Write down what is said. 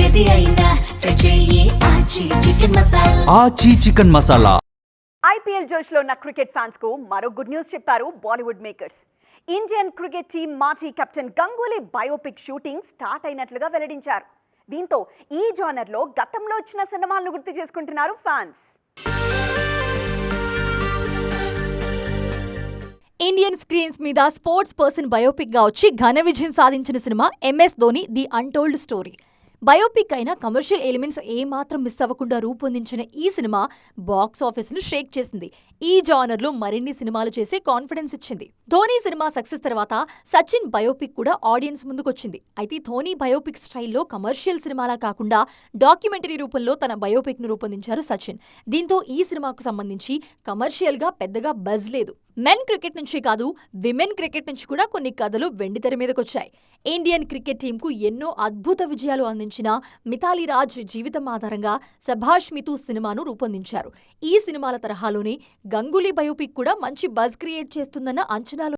ఏది అయినా ట్రై చెయ్యి ఆచి చికెన్ మసాలా. ఆచి చికెన్ మసాలా. ఐపీఎల్ జోష్లో ఉన్న క్రికెట్ ఫ్యాన్స్ కు మరో గుడ్ న్యూస్ చెప్పారు Bollywood makers. Indian cricket team మాజీ captain Ganguly biopic shooting start అయినట్లుగా వెల్లడించారు. దీంతో ఈ జానర్లో గతంలో వచ్చిన సినిమాలను గుర్తు చేసుకుంటున్నారు ఫ్యాన్స్. ఇండియన్ స్క్రీన్స్ మీద స్పోర్ట్స్ పర్సన్ బయోపిక్ గా వచ్చి ఘన విజయం సాధించిన సినిమా MS Dhoni the untold story. Biopic అయిన కమర్షియల్ ఎలిమెంట్స్ ఏమాత్రం మిస్ అవ్వకుండా రూపొందించిన ఈ సినిమా బాక్స్ ఆఫీస్ ను షేక్ చేసింది. ఈ జానర్ లో మరిన్ని సినిమాలు చేసే కాన్ఫిడెన్స్ ఇచ్చింది. ధోని సినిమా సక్సెస్ తర్వాత సచిన్ బయోపిక్ కూడా ఆడియన్స్ ముందుకొచ్చింది. అయితే ధోని బయోపిక్ స్టైల్లో కమర్షియల్ సినిమాలా కాకుండా డాక్యుమెంటరీ రూపంలో తన బయోపిక్ ను రూపొందించారు సచిన్. దీంతో ఈ సినిమాకు సంబంధించి కమర్షియల్ గా పెద్దగా బజ్ లేదు. మెన్ క్రికెట్ నుంచి కాదు, విమెన్ క్రికెట్ నుంచి కూడా కొన్ని కథలు వెండితెర మీదకొచ్చాయి. ఇండియన్ క్రికెట్ టీంకు ఎన్నో అద్భుత విజయాలు అందించిన మిథాలీ రాజ్ జీవితం ఆధారంగా సభాష్ మితూ సినిమాను రూపొందించారు. ఈ సినిమాల తరహాలోనే గంగూలీ బయోపిక్ కూడా మంచి బజ్ క్రియేట్ చేస్తుందన్న అంచనాలు